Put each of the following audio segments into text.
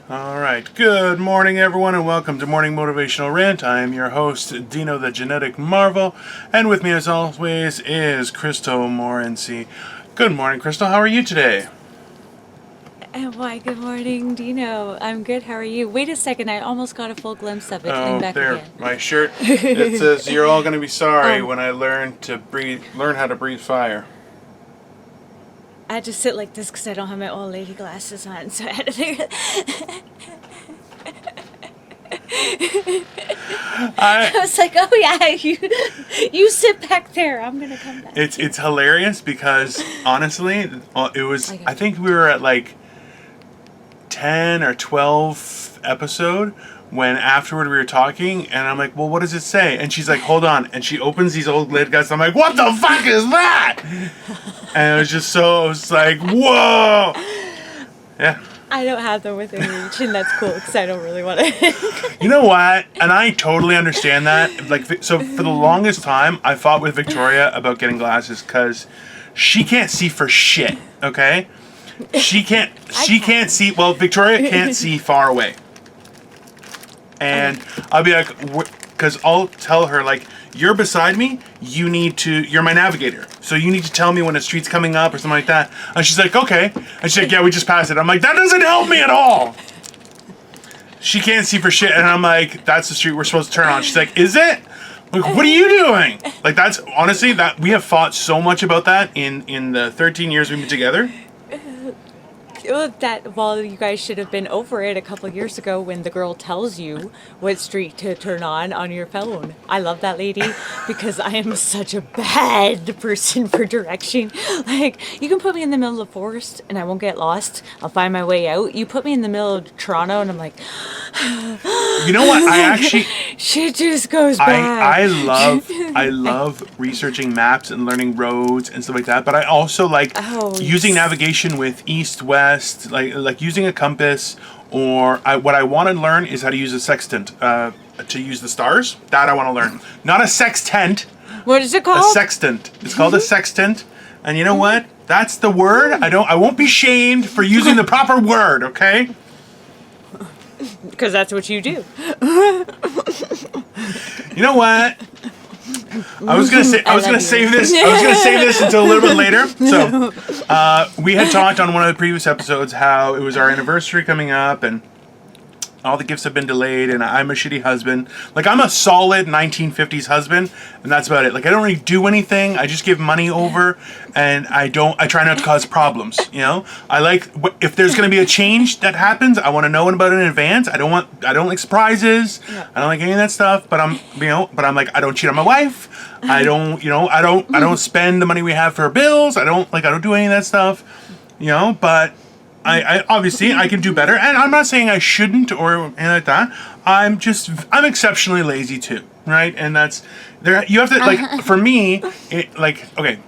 All right. Good morning, everyone, and welcome to Morning Motivational Rant. I am your host, Dino, the Genetic Marvel, and with me, as always, is Crystal Morency. Good morning, Crystal. How are you today? And why, good morning, Dino. I'm good. How are you? Wait a second. I almost got a full glimpse of it. Lean Oh, back there, again. my shirt. It says, "You're all going to be sorry Um, when I learn how to breathe fire." I had to sit like this because I don't have my old lady glasses on, so I had to figure. I I. was like, oh yeah, you sit back there. I'm gonna come back. It's hilarious because honestly, it was. I got I think we were at like 10 or 12 episode when afterward we were talking and I'm like, well, what does it say? And she's like, hold on. And she opens these old lid guys. I'm like, what the fuck is that? And it was just so, it was like, whoa. Yeah. I don't have them within reach, and that's cool because I don't really want to. You know what? And I totally understand that. Like, so for the longest time, I fought with Victoria about getting glasses because she can't see for shit, okay? She can't see, well, Victoria can't see far away. And I'll be like, because I'll tell her, like, you're beside me, you're my navigator. So you need to tell me when a street's coming up or something like that. And she's like, okay. And she's like, yeah, we just passed it. I'm like, that doesn't help me at all. She can't see for shit. And I'm like, that's the street we're supposed to turn on. She's like, is it? I'm like, what are you doing? Like, that's, honestly, that we have fought so much about that in the 13 years we've been together. Well, you guys should have been over it a couple of years ago when the girl tells you what street to turn on your phone. I love that lady because I am such a bad person for direction. Like, you can put me in the middle of the forest and I won't get lost. I'll find my way out. You put me in the middle of Toronto and I'm like, You know what? I actually, shit just goes bad. I love researching maps and learning roads and stuff like that. But I also like using navigation with east, west, like using a compass. Or what I want to learn is how to use a sextant to use the stars. That I want to learn. Not a sextant. What is it A called? sextant. It's called a sextant. And you know what? That's the word. I won't be shamed for using the proper word. Okay. Because that's what you do. You know what? I was gonna save this. I was gonna save this until a little bit later. So, we had talked on one of the previous episodes how it was our anniversary coming up, and all the gifts have been delayed, and I'm a shitty husband. Like, I'm a solid 1950s husband, and that's about it. Like, I don't really do anything. I just give money over, and I try not to cause problems, you know? If there's going to be a change that happens, I want to know about it in advance. I don't like surprises. Yeah. I don't like any of that stuff, but I'm like, I don't cheat on my wife. I don't spend the money we have for bills. I don't do any of that stuff, you know, but I obviously I can do better, and I'm not saying I shouldn't or anything like that. I'm exceptionally lazy too, right? And that's there. You have to like for me, okay.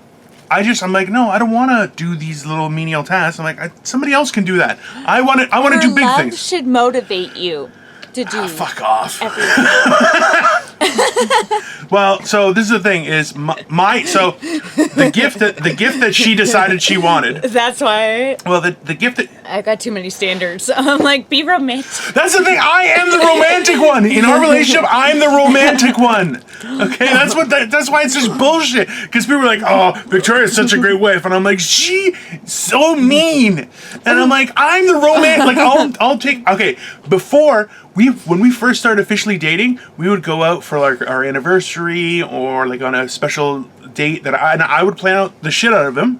I'm like, no, I don't want to do these little menial tasks. I'm like, somebody else can do that. I want to do big Love things. should motivate you to do. Fuck off. Everything. Well, so this is the thing: is the gift that she decided she wanted. That's why Well, the gift that I got too many standards. I'm like, be romantic. that's the thing. I am the romantic one in our relationship. I'm the romantic one. Okay, that's why it's just bullshit. Because people are like, "Oh, Victoria's such a great wife," and I'm like, "She so mean," and I'm like, "I'm the romantic." Like, I'll take. Okay, when we first started officially dating, we would go out for like our anniversary or like on a special date that I would plan out the shit out of him,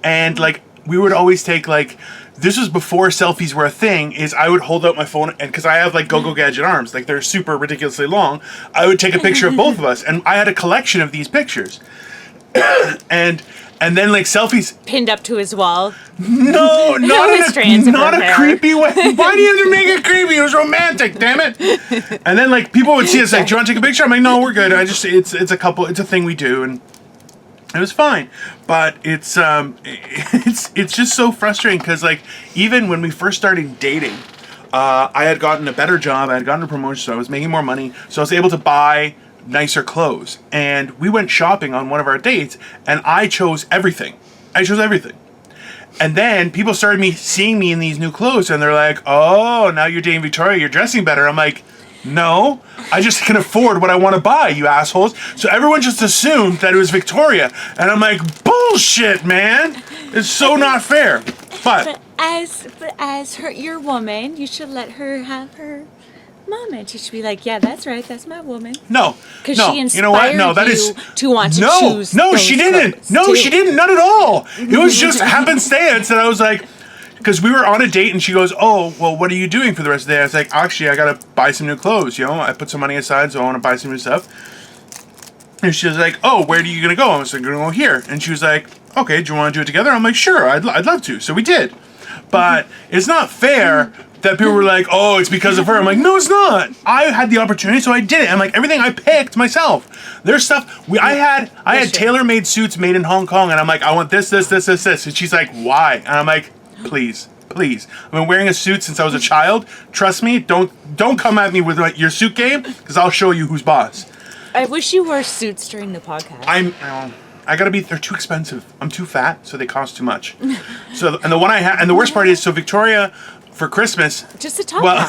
and like we would always take like. This was before selfies were a thing, is I would hold out my phone, and because I have like go-go gadget arms, like they're super ridiculously long, I would take a picture of both of us, and I had a collection of these pictures. and then like selfies Pinned up to his wall. no, strands of not her a hair. creepy way. Why do you have to make it creepy? It was romantic, damn it. And then like people would see us like, do you want to take a picture? I'm like, no, we're good. It's a thing we do, and it was fine. But it's just so frustrating because like even when we first started dating, I had gotten a better job, I had gotten a promotion, so I was making more money, so I was able to buy nicer clothes. And we went shopping on one of our dates, and I chose everything. And then people started seeing me in these new clothes, and they're like, "Oh, now you're dating Victoria. You're dressing better." I'm like, "No, I just can afford what I want to buy, you assholes." So everyone just assumed that it was Victoria, and I'm like, "Bullshit, man! It's so not fair." But as your woman, you should let her have her moment. You should be like, "Yeah, that's right. That's my woman." no, Because no, she inspired you know what? No, that you is to want to choose. no, those she didn't. clothes, No, too. she didn't. Not at all. It was just happenstance that I was like, because we were on a date, and she goes, "Oh, well, what are you doing for the rest of the day?" I was like, "Actually, I gotta buy some new clothes. You know, I put some money aside, so I want to buy some new stuff." And she was like, "Oh, where are you gonna go?" I was like, "Gonna go here." And she was like, "Okay, do you want to do it together?" I'm like, "Sure, I'd love to." So we did. But it's not fair that people were like, "Oh, it's because of her." I'm like, "No, it's not. I had the opportunity, so I did it." I'm like, everything I picked myself. There's stuff I had tailor-made suits made in Hong Kong, and I'm like, "I want this, this, this, this, this." And she's like, "Why?" And I'm like, "Please. Please. I've been wearing a suit since I was a child. Trust me. Don't come at me with like, your suit game, because I'll show you who's boss." I wish you wore suits during the podcast. I gotta be. They're too expensive. I'm too fat, so they cost too much. So, and the one I had, and the worst part is, so Victoria, for Christmas, Just a top well,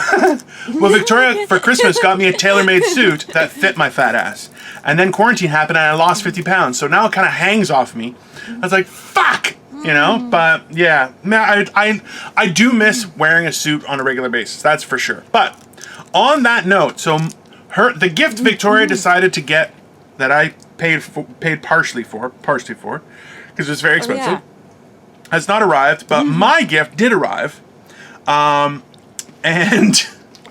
well, Victoria for Christmas got me a tailor-made suit that fit my fat ass, and then quarantine happened, and I lost 50 pounds. So now it kind of hangs off me. I was like, "Fuck," you know. But yeah, man, I do miss wearing a suit on a regular basis. That's for sure. But on that note, so the gift Victoria decided to get that I paid partially for because it's very expensive, has not arrived, but my gift did arrive. And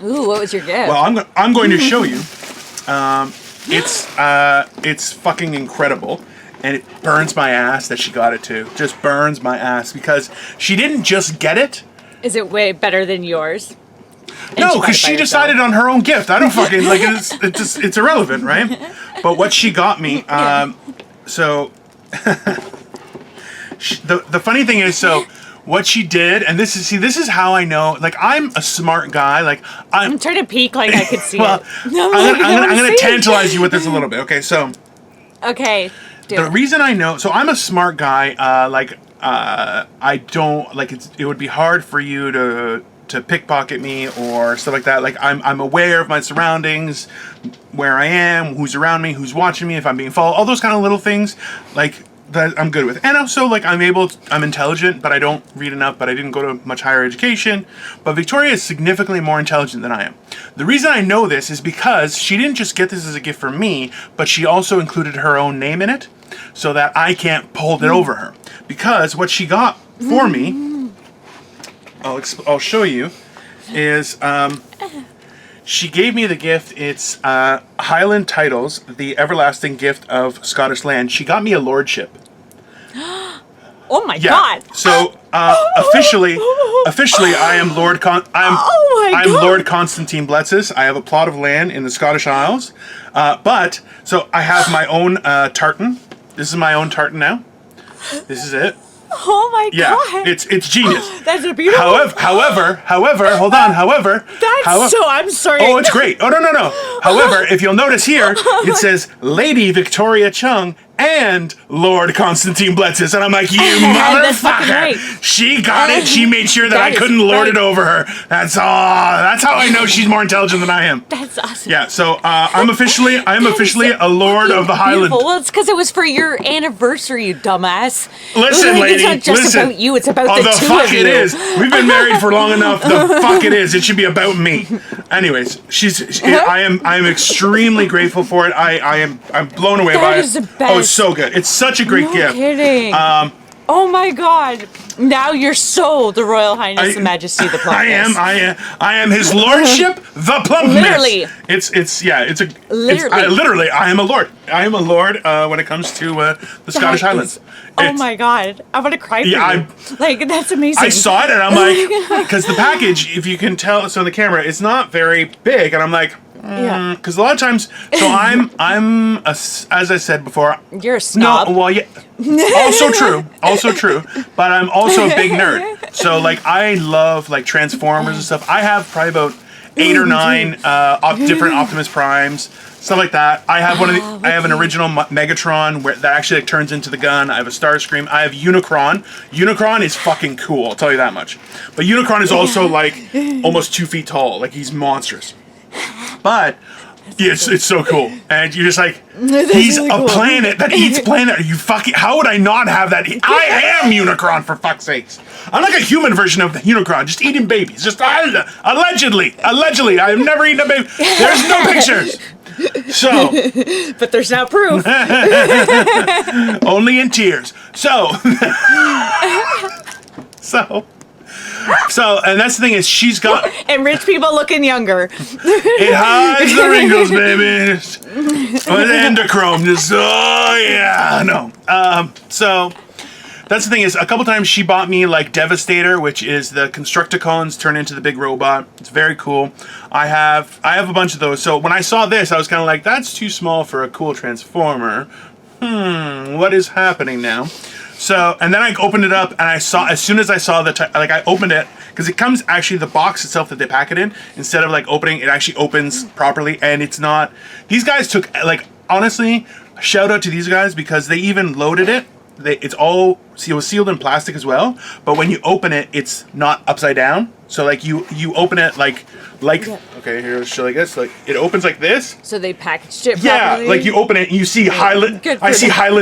Ooh, what was your gift? well, I'm going to show you. It's fucking incredible, and it burns my ass that she got it too. Just burns my ass because she didn't just get it. Is it way better than yours? No, because she decided on her own gift. I don't fucking like it's irrelevant, right? But what she got me, so the funny thing is, so what she did, and this is how I know. Like, I'm a smart guy. Like, I'm trying to peek like I could see well, it. No, I'm gonna tantalize you with this a little bit. Okay, so okay. the reason I know, so I'm a smart guy. I don't like it would be hard for you to pickpocket me or stuff like that. Like, I'm aware of my surroundings, where I am, who's around me, who's watching me, if I'm being followed, all those kind of little things, like, that I'm good with. And also, like, I'm intelligent, but I don't read enough, but I didn't go to much higher education. But Victoria is significantly more intelligent than I am. The reason I know this is because she didn't just get this as a gift from me, but she also included her own name in it, so that I can't hold it over her. Because what she got for me, I'll show you, is she gave me the gift. It's Highland Titles, the everlasting gift of Scottish land. She got me a lordship. Oh my god! So officially, I am I'm Lord Constantine Bletzes. I have a plot of land in the Scottish Isles. But so I have my own tartan. This is my own tartan now. This is it. Oh my god! It's genius. That's a beautiful. However, hold on. I'm sorry. Oh, it's great. Oh, no. However, if you'll notice here, it says Lady Victoria Chung and Lord Constantine Bletzes. And I'm like, you That's fucking motherfucker. right. She got it. She made sure that I That is couldn't lord right. it over her. That's all. That's how I know she's more intelligent than I am. That's awesome. Yeah, so I am officially a Lord of the Highland. Beautiful. Well, it's because it was for your anniversary, you dumbass. Listen, lady. It's not just about you. It's about the two fuck of you. it is. We've been married for long enough. The fuck it is. It should be about me. Anyways, I am extremely grateful for it. I'm blown away by it. That is the best. Oh, it's so good. It's such a great gift. Kidding. Oh my god. Now you're so the Royal Highness and Majesty the Plumpness. I am His Lordship the Plumpness. Literally. Literally, I am a lord. I am a lord when it comes to the Scottish Highlands. Oh my god. I'm gonna cry for you. Like, that's amazing. I saw it and I'm like, because the package, if you can tell, so on the camera, it's not very big, and I'm like, yeah. Because a lot of times, so as I said before, You're a snob. No, well, yeah, also true, but I'm also a big nerd. So, like, I love, like, Transformers and stuff. I have probably about 8 or 9 different Optimus Primes, stuff like that. I have I have an original Megatron that actually like, turns into the gun. I have a Starscream. I have Unicron. Unicron is fucking cool, I'll tell you that much. But Unicron is also like almost 2 feet tall. Like he's monstrous. But it's so cool. And you're just like, he's really a planet that eats planet. Are you fucking, how would I not have that? I am Unicron, for fuck's sakes. I'm like a human version of the Unicron, just eating babies. Just allegedly. I have never eaten a baby. There's no pictures. So, but there's no proof. Only in tears. So, and that's the thing is she's got... And rich people looking younger. It hides the wrinkles, baby. With endochrome. Just, oh, yeah. No. So, that's the thing is, a couple times she bought me, like, Devastator, which is the Constructicons turn into the big robot. It's very cool. I have a bunch of those. So, when I saw this, I was kind of like, that's too small for a cool Transformer. What is happening now? So, and then I opened it up, and I saw, as soon as I saw I opened it, because it comes, actually, the box itself that they pack it in, instead of, like, opening, it actually opens properly, and it's not, these guys took, like, honestly, shout out to these guys, because they even loaded it, it was sealed in plastic as well, but when you open it, it's not upside down, so, like, you open it, okay, here, I'll show you this, like, it opens like this. So they packaged it properly? Yeah, like, you open it, and you see Highland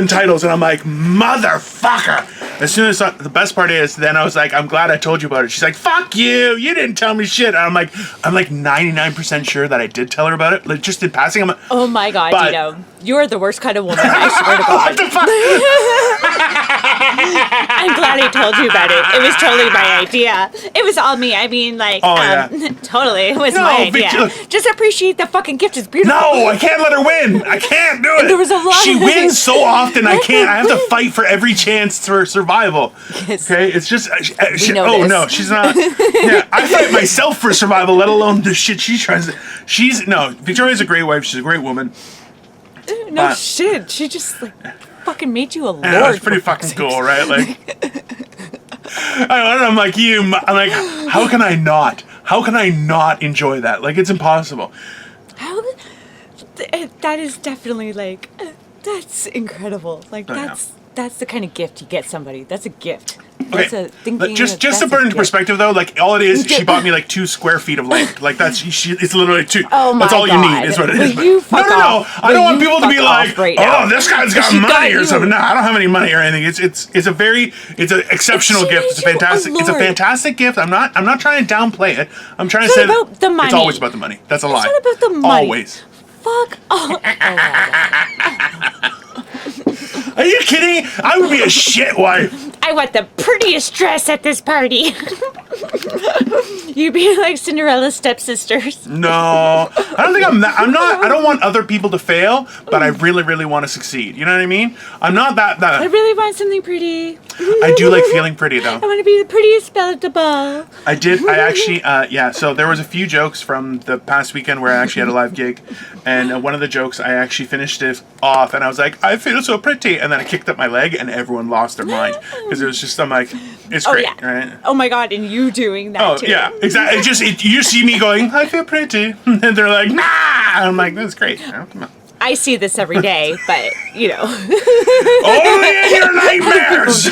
titles, and I'm like, motherfucker! As soon as the best part is, then I was like, I'm glad I told you about it. She's like, fuck you! You didn't tell me shit! And I'm like 99% sure that I did tell her about it, like, just in passing. I'm like, oh my god, Dino. You're the worst kind of woman, I swear to God. What the fuck? I'm glad I told you about it. It was totally my idea. It was all me. I mean, like, totally. It was my idea. Just appreciate the fucking gift. It's beautiful. No, I can't let her win. I can't do it. There was a lot. She wins so often. I can't. I have to fight for every chance for survival. Yes. Okay, it's just. No, she's not. Yeah, I fight myself for survival, let alone the shit she tries. Victoria's a great wife. She's a great woman. No shit. She just like fucking made you a lord. Yeah, it's pretty fucking cool, right? Like. I'm like you. I'm like, how can I not? How can I not enjoy that? Like, it's impossible. That is definitely like, that's incredible. Like, that's the kind of gift you get somebody. That's a gift. Okay, just to put it into perspective, though, like, all it is, she bought me, like, 2 square feet of land. Like, it's literally 2. Oh, my That's all God. you need, is what it is. Will you fuck off? I don't want people to be like, right now. this guy's got money or something. No, I don't have any money or anything. It's an exceptional gift. It's a fantastic gift. I'm not trying to downplay it. I'm trying to say about the money. It's always about the money. That's a lie. It's not about the money. Always. Fuck off. Are you kidding? I would be a shit wife. I want the prettiest dress at this party. You'd be like Cinderella's stepsisters. No, I don't think I'm that. I don't want other people to fail, but I really, really want to succeed. You know what I mean? I'm not that. I really want something pretty. I do like feeling pretty, though. I want to be the prettiest belle at the ball. I actually, so there was a few jokes from the past weekend where I actually had a live gig, and one of the jokes I actually finished it off, and I was like, I feel so pretty, and then I kicked up my leg, and everyone lost their mind. Because it was just, I'm like, it's great, right? Oh my God, and you doing that too. Oh, yeah, exactly. You see me going, I feel pretty. And they're like, nah! And I'm like, that's great. Oh, come on. I see this every day, but, you know. Only in your nightmares!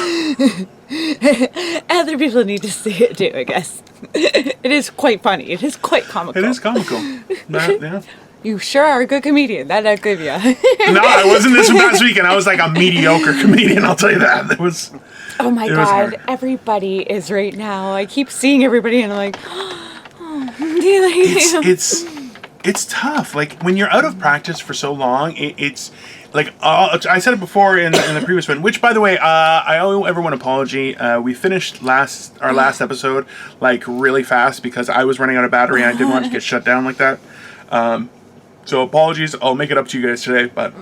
Other people need to see it too, I guess. It is quite funny. It is quite comical. It is comical. Yeah. You sure are a good comedian. That I'll give you. No, I wasn't this past weekend. I was like a mediocre comedian, I'll tell you that. Oh my God, everybody is right now. I keep seeing everybody and I'm like, it's tough. Like, when you're out of practice for so long, it's like, I said it before in the previous one, which, by the way, I owe everyone an apology. We finished our last episode, like, really fast because I was running out of battery and I didn't want to get shut down like that. So apologies, I'll make it up to you guys today, but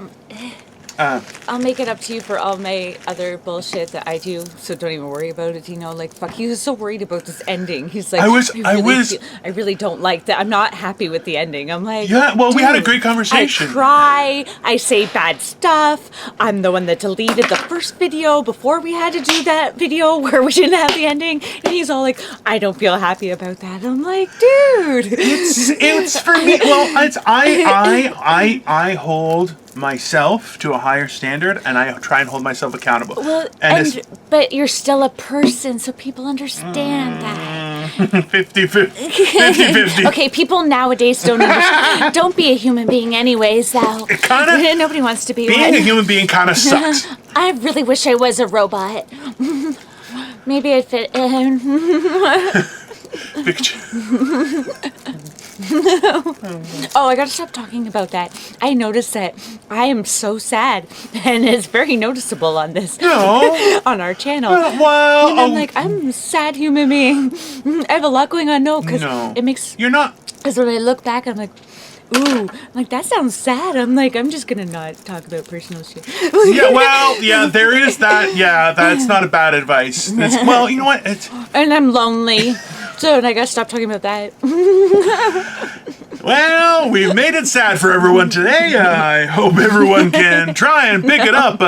I'll make it up to you for all my other bullshit that I do, so don't even worry about it, Like, fuck, he was so worried about this ending. He's like, I really don't like that. I'm not happy with the ending. I'm like, yeah, well, we had a great conversation. I cry, I say bad stuff. I'm the one that deleted the first video before we had to do that video where we didn't have the ending. And he's all like, I don't feel happy about that. I'm like, dude. It's for me. Well, I hold myself to a higher standard, and I try and hold myself accountable. Well, but you're still a person, so people understand that. 50-50. Okay, people nowadays don't understand. Don't be a human being anyways, though. It kinda, nobody wants to be being one. a human being kind of sucks. I really wish I was a robot. Maybe I'd fit in. Oh, I gotta stop talking about that. I noticed that I am so sad, and it's very noticeable on this. No. On our channel. Well, and I'm like, I'm a sad human being. I have a lot going on. No, because it makes... You're not... Because when I look back, I'm like, ooh, I'm like, that sounds sad. I'm like, I'm just gonna not talk about personal shit. Yeah, well, yeah, there is that. Yeah, that's not a bad advice. Well, you know what? And I'm lonely. So I gotta stop talking about that. Well, we've made it sad for everyone today. I hope everyone can try and pick it up.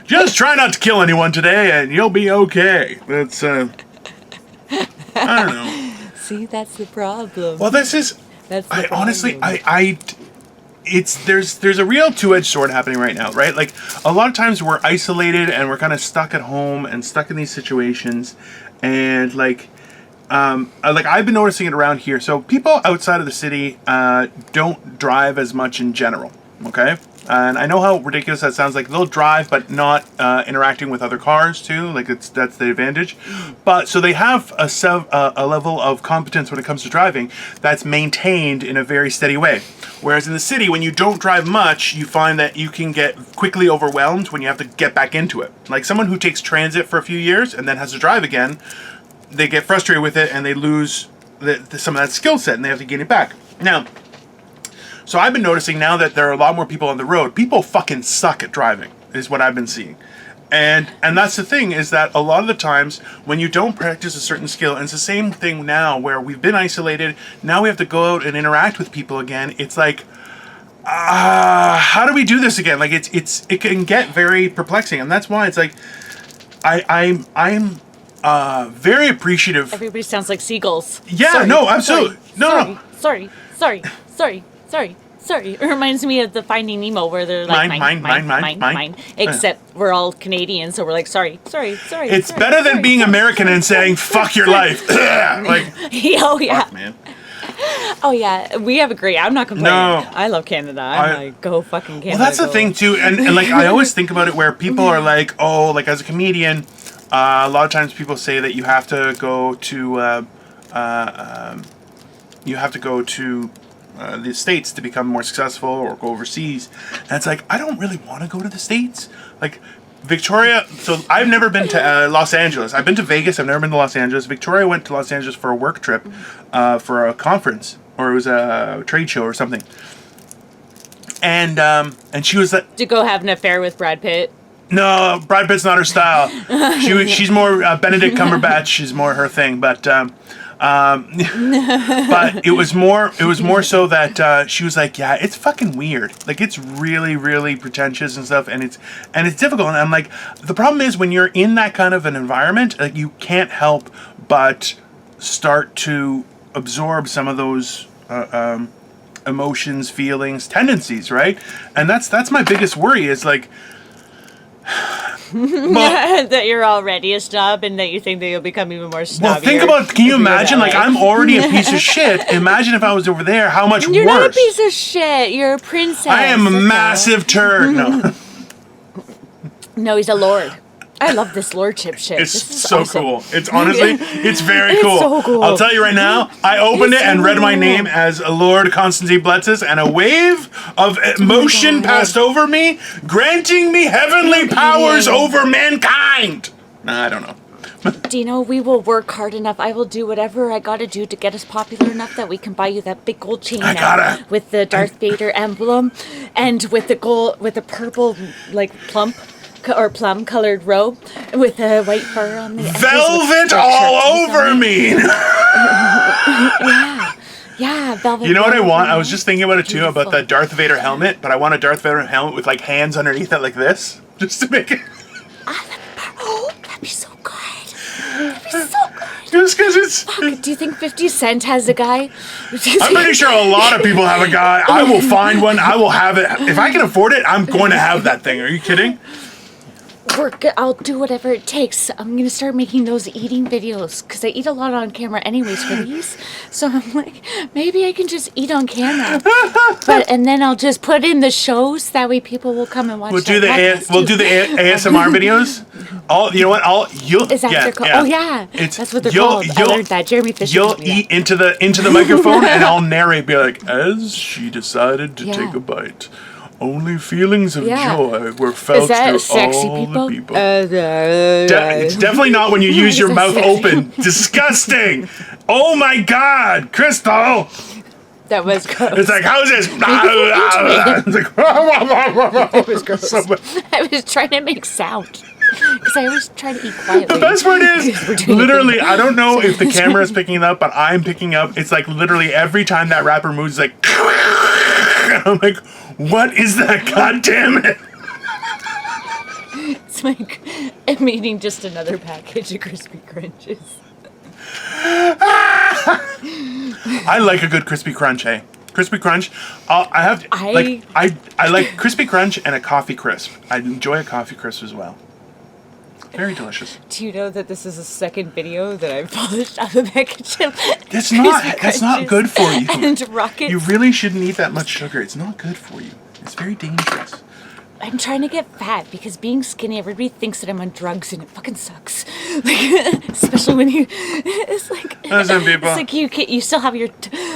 Just try not to kill anyone today, and you'll be okay. That's, I don't know. See, that's the problem. Well, this is... That's the I honestly, problem. there's a real two-edged sword happening right now, right? Like, a lot of times we're isolated and we're kind of stuck at home and stuck in these situations, and like I've been noticing it around here. So people outside of the city don't drive as much in general, okay? And I know how ridiculous that sounds. Like, they'll drive, but not interacting with other cars too. Like, that's the advantage. But so they have a level of competence when it comes to driving that's maintained in a very steady way. Whereas in the city, when you don't drive much, you find that you can get quickly overwhelmed when you have to get back into it. Like someone who takes transit for a few years and then has to drive again, they get frustrated with it and they lose some of that skill set and they have to gain it back. Now, so I've been noticing now that there are a lot more people on the road. People fucking suck at driving, is what I've been seeing. And that's the thing, is that a lot of the times when you don't practice a certain skill, and it's the same thing now where we've been isolated, now we have to go out and interact with people again. It's like, how do we do this again? Like it can get very perplexing, and that's why it's like I'm very appreciative. Everybody sounds like seagulls. Yeah, sorry, no, absolutely. Sorry. It reminds me of the Finding Nemo where they're like, mine. Except we're all Canadian, so we're like, sorry. It's better than being American and saying, fuck your life. Like, oh, yeah. Fuck, man. Oh, yeah. We have a great... I'm not complaining. No. I love Canada. I'm like, go fucking Canada. Well, that's the thing, too. And like, I always think about it where people are like, oh, like, as a comedian, a lot of times people say that you have to go to... the States to become more successful or go overseas. And it's like, I don't really want to go to the States. Like, Victoria, so I've never been to Los Angeles. I've been to Vegas, I've never been to Los Angeles. Victoria went to Los Angeles for a work trip, for a conference, or it was a trade show or something. And she was like... To go have an affair with Brad Pitt? No, Brad Pitt's not her style. She's more Benedict Cumberbatch. She's more her thing, but it was more so that she was like, yeah, it's fucking weird. Like, it's really, really pretentious and stuff, and it's difficult. And I'm like, the problem is when you're in that kind of an environment, like, you can't help but start to absorb some of those emotions, feelings, tendencies, right? And that's my biggest worry is like. Well, that you're already a snob and that you think that you'll become even more snobbier. Well, think about, can you imagine, like, I'm already a piece of shit. Imagine if I was over there, how much You're worse. Not a piece of shit. You're a princess. I am a massive turd. No. No, he's a lord. I love this lordship shit. It's this is so awesome. cool. It's honestly, it's very cool. It's so cool. I'll tell you right now, I opened it and read my name as Lord Constantine Bletzes, and a wave of emotion passed over me, granting me heavenly powers over mankind. Nah, I don't know. Dino, we will work hard enough. I will do whatever I gotta do to get us popular enough that we can buy you that big gold chain with the Darth Vader emblem and with the purple, like, plum colored robe with a white fur on the edges. Velvet all over me! Yeah, velvet. You know what I want? I was just thinking about it too, about the Darth Vader helmet, but I want a Darth Vader helmet with like hands underneath it like this, just to make it. That'd be so good. That'd be so good. Just because it's. Fuck, do you think 50 Cent has a guy? I'm pretty sure a lot of people have a guy. I will find one. I will have it. If I can afford it, I'm going to have that thing. Are you kidding? I'll do whatever it takes. I'm gonna start making those eating videos because I eat a lot on camera anyways for these. So I'm like, maybe I can just eat on camera, and then I'll just put in the shows. That way, people will come and watch. We'll do the ASMR videos. You know what? Is that they're called? Yeah. Oh yeah, that's what they're called. I learned that. Jeremy Fisher. You'll eat into the microphone, and I'll narrate. Be like, as she decided to take a bite. Only feelings of joy were felt through all the people. It's definitely not when you use your mouth open. Disgusting! Oh my God, Crystal! That was gross. It's like, how's this? It's like, it was gross. I was trying to make sound. Because I always try to eat quietly. The best part is, literally, I don't know if the camera is picking it up, but I'm picking up. It's like literally every time that rapper moves, it's like, I'm like, what is that? God damn it! It's like I'm eating just another package of crispy crunches. I like a good crispy crunch, hey. Crispy crunch. I like crispy crunch and a coffee crisp. I enjoy a coffee crisp as well. Very delicious. Do you know that this is the second video that I've polished out of a package of That's not good for you. And rockets. You really shouldn't eat that much sugar. It's not good for you. It's very dangerous. I'm trying to get fat because being skinny, everybody thinks that I'm on drugs and it fucking sucks. Like, especially when it's like, some people. It's like you still have your,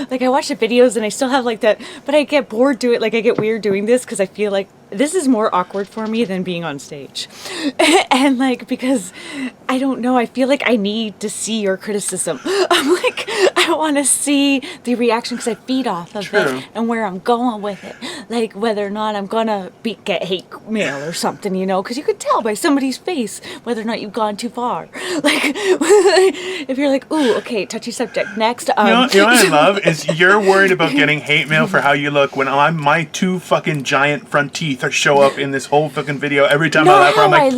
like I watch the videos and I still have like that, but I get bored doing it. Like I get weird doing this because I feel like this is more awkward for me than being on stage. And like, because I don't know, I feel like I need to see your criticism. I'm like, I want to see the reaction because I feed off of it and where I'm going with it. Like whether or not I'm going to get hate mail or something, you know, because you could tell by somebody's face whether or not you've gone too far. Like, if you're like, ooh, okay, touchy subject, next. You know what I love is you're worried about getting hate mail for how you look when my two fucking giant front teeth show up in this whole fucking video every time I laugh. I'm like,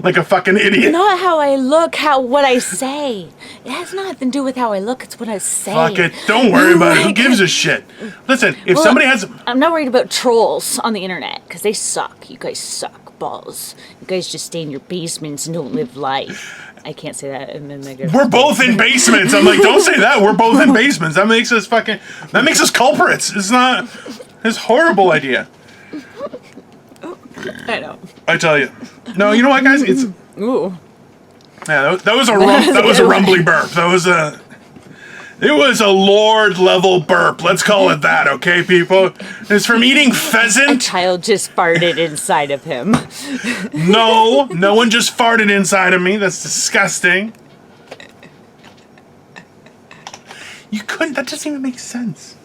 like a fucking idiot. Not how I look, what I say. It has nothing to do with how I look. It's what I say. Fuck it. Don't worry about it. Who gives a shit? Listen, if somebody has... I'm not worried about trolls on the internet because they suck. You guys suck balls. You guys just stay in your basements and don't live life. I can't say that. And then we're both in basements. I'm like, don't say that. We're both in basements. That makes us culprits. It's not... It's a horrible idea. I know. I tell you. No, you know what, guys? It's... Ooh. Yeah, that was a rumbly burp. It was a Lord level burp. Let's call it that, okay, people? It's from eating pheasant. A child just farted inside of him. No one just farted inside of me. That's disgusting. You couldn't. That doesn't even make sense.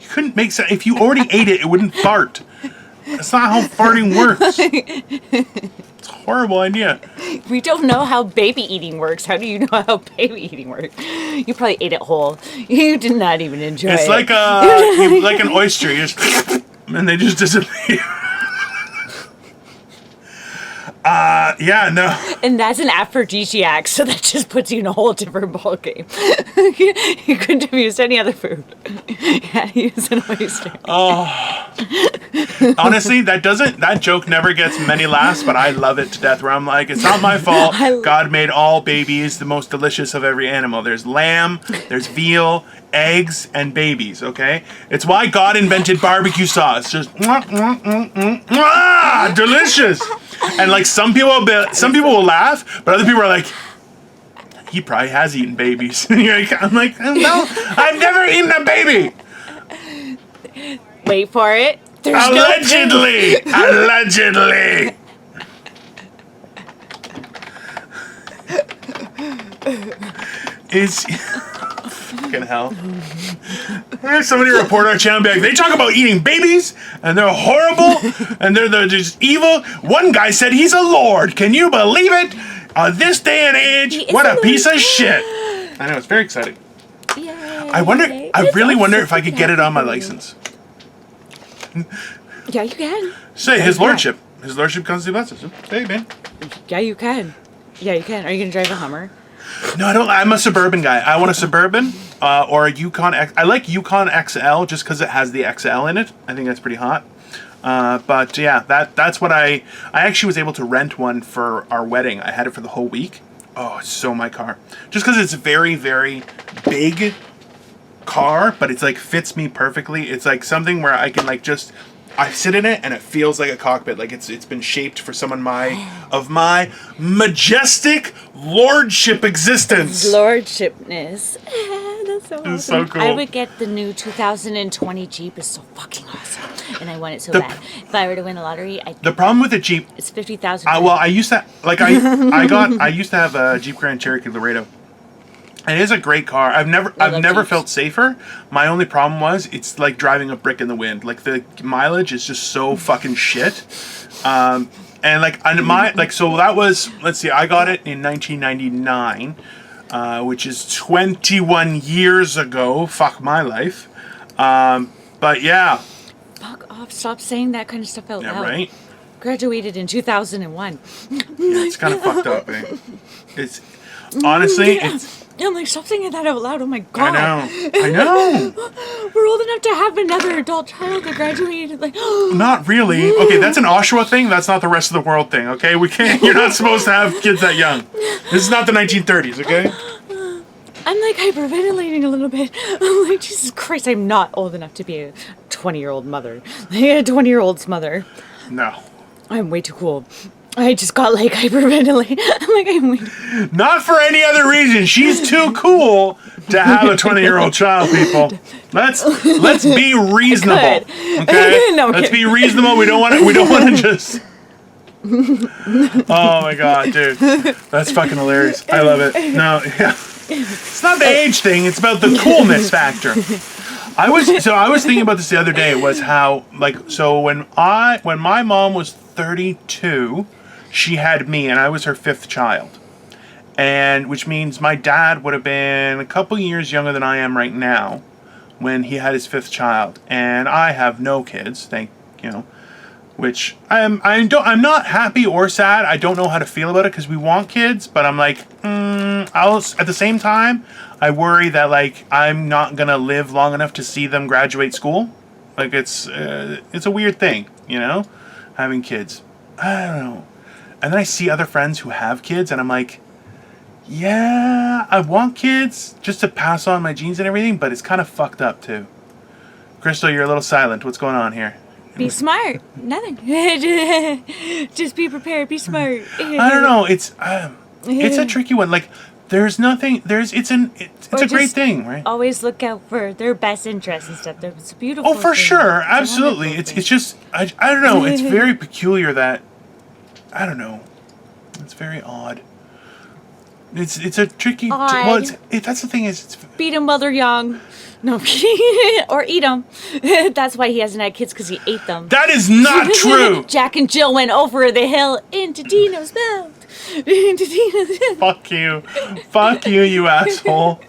You couldn't make sense. If you already ate it, it wouldn't fart. That's not how farting works. It's a horrible idea. We don't know how baby eating works. How do you know how baby eating works? You probably ate it whole. You did not even enjoy it. It's like like an oyster. You just and they just disappear. Yeah, no. And that's an aphrodisiac, so that just puts you in a whole different ballgame. You couldn't have used any other food. You had to use an oyster. Oh. Honestly, that joke never gets many laughs, but I love it to death, where I'm like, it's not my fault. God made all babies the most delicious of every animal. There's lamb, there's veal, eggs, and babies, okay? It's why God invented barbecue sauce. Just, delicious. And like some people will laugh, but other people are like, he probably has eaten babies. I'm like, no, I've never eaten a baby. Wait for it. There's allegedly. is fucking hell. There's somebody report our channel and be like, they talk about eating babies and they're horrible and they're just evil. One guy said he's a lord. Can you believe it? This day and age, what a piece of shit. I know, it's very exciting. Yay. I really wonder if I could get it on my license. Yeah, you can. Say, his lordship. His lordship comes to bless us. Hey, man. Yeah, you can. Yeah, you can. Are you going to drive a Hummer? No, I don't. I'm a Suburban guy. I want a Suburban or a Yukon X. I like Yukon XL just because it has the XL in it. I think that's pretty hot. But yeah, that's what I actually was able to rent one for our wedding. I had it for the whole week. Oh, it's so my car. Just because it's a very, very big car, but it's like fits me perfectly. It's like something where I can like just I sit in it and it feels like a cockpit. Like it's been shaped for someone of my majestic lordship existence. Lordshipness. That's so awesome. It's so cool. I would get the new 2020 Jeep. It's so fucking awesome. And I want it so bad. If I were to win the lottery, the problem with the Jeep, it's 50,000. Well, I used to I used to have a Jeep Grand Cherokee Laredo. It is a great car. I've never felt safer. My only problem was it's like driving a brick in the wind. Like the mileage is just so fucking shit. And so that was, let's see, I got it in 1999, which is 21 years ago. Fuck my life. But yeah. Fuck off. Stop saying that kind of stuff out loud. Yeah, right? Graduated in 2001. Yeah, it's kind of fucked up, eh? It's honestly, I'm like, stop saying that out loud. Oh my god. I know. We're old enough to have another adult child that graduated. Like, not really. Okay, that's an Oshawa thing. That's not the rest of the world thing. Okay, we can't. You're not supposed to have kids that young. This is not the 1930s. Okay. I'm like hyperventilating a little bit. I'm like, Jesus Christ, I'm not old enough to be a 20-year-old mother. Like a 20-year-old's mother. No. I'm way too cool. I just got like hyperventilating. I'm like, I'm way not for any other reason. She's too cool to have a 20-year-old child, people. Let's be reasonable. Okay? No, let's be reasonable. We don't want to just oh my god, dude. That's fucking hilarious. I love it. No, yeah. It's not the age thing, it's about the coolness factor. I was thinking about this the other day, was how when my mom was 32, she had me and I was her fifth child. And which means my dad would have been a couple years younger than I am right now when he had his fifth child. And I have no kids, which I'm not happy or sad. I don't know how to feel about it because we want kids, but I'm like, at the same time, I worry that like I'm not gonna live long enough to see them graduate school. Like it's a weird thing, having kids. I don't know. And then I see other friends who have kids, and I'm like, yeah, I want kids just to pass on my genes and everything, but it's kind of fucked up too. Crystal, you're a little silent. What's going on here? Be smart. Nothing. Just be prepared. Be smart. I don't know. It's a tricky one. Like, there's nothing. It's a great thing, right? Always look out for their best interests and stuff. It's a beautiful. Oh, for thing. sure, absolutely. It's just I don't know. It's very peculiar that I don't know. It's very odd. It's a tricky. Well, that's the thing is. Beat them while they're young. No, or eat them. That's why he hasn't had kids, because he ate them. That is not true. Jack and Jill went over the hill into Dino's mouth. Fuck you, you asshole.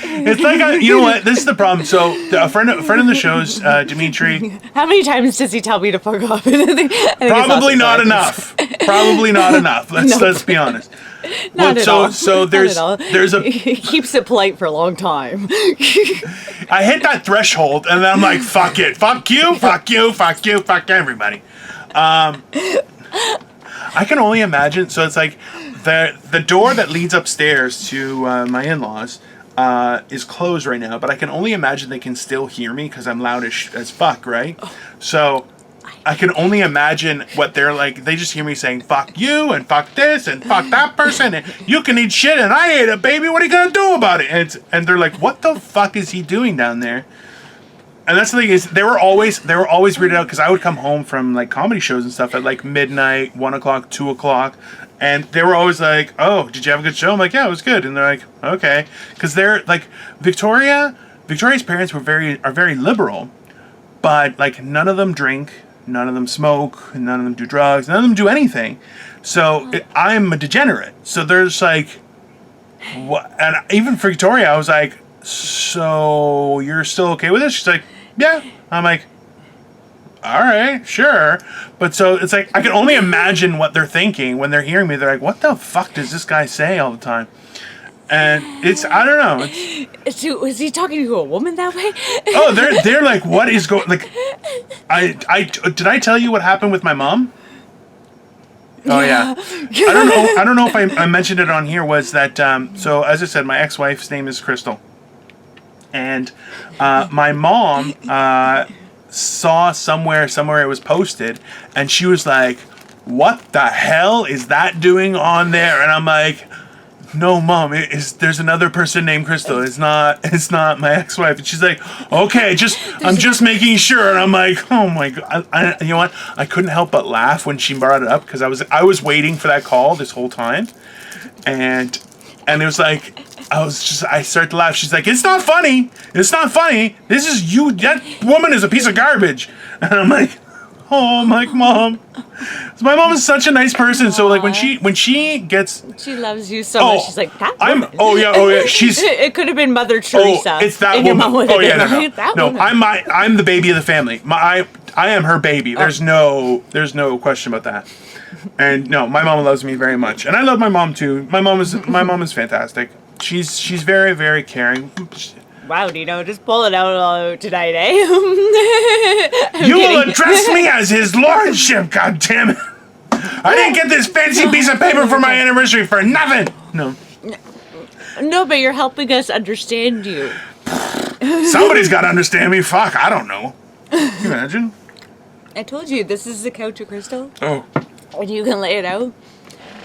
It's like you know what? This is the problem. So a friend of the show's Dimitri. How many times does he tell me to fuck off? Probably not enough. Probably not enough. Let's be honest. Not at all. So there's a. He keeps it polite for a long time. I hit that threshold, and then I'm like, fuck it, fuck you, fuck you, fuck you, fuck everybody. I can only imagine. So it's like the door that leads upstairs to my in-laws is closed right now, but I can only imagine they can still hear me because I'm loud as fuck, right? So I can only imagine what they're like. They just hear me saying, fuck you, and fuck this, and fuck that person, and you can eat shit, and I ate it, baby, what are you gonna do about it? And they're like, what the fuck is he doing down there? And that's the thing is, they were always weirded out because I would come home from like comedy shows and stuff at like midnight, 1 o'clock, 2 o'clock, And they were always like, "Oh, did you have a good show?" I'm like, "Yeah, it was good." And they're like, "Okay," because they're like Victoria's parents are very liberal, but like none of them drink, none of them smoke, none of them do drugs, none of them do anything. So I'm a degenerate. So there's like, what? And even for Victoria, I was like, "So you're still okay with this?" She's like, "Yeah." I'm like, "All right, sure." But so it's like I can only imagine what they're thinking when they're hearing me. They're like, "What the fuck does this guy say all the time?" And it's, I don't know. Was he talking to a woman that way? Oh, they're like, "What is going?" Like, did I tell you what happened with my mom? Oh yeah. I don't know if I mentioned it on here. Was that so? As I said, my ex-wife's name is Crystal, and my mom saw somewhere it was posted, and she was like, "What the hell is that doing on there?" And I'm like, "No, Mom, there's another person named Crystal. It's not my ex-wife." And she's like, "Okay, I'm just making sure." And I'm like, "Oh my God." You know what? I couldn't help but laugh when she brought it up because I was waiting for that call this whole time. And it was like, I started to laugh. She's like, "It's not funny. It's not funny. This is you. That woman is a piece of garbage." And I'm like, "Oh, I'm like, Mom." So my mom is such a nice person. So like when she gets, she loves you so much. She's like, "That woman." oh yeah. She's. It could have been Mother Teresa. It's that and woman. Your mom Yeah, like, no. Woman. I'm the baby of the family. I am her baby. There's no question about that. And no, my mom loves me very much, and I love my mom too. My mom is fantastic. She's very, very caring. Wow, Dino, just pull it out tonight, eh? You will address me as his lordship, God damn it! I didn't get this fancy piece of paper for my anniversary for nothing. No. No, but you're helping us understand you. Somebody's got to understand me. Fuck, I don't know. Can you imagine? I told you, this is the couch of crystal. Oh. And you can lay it out.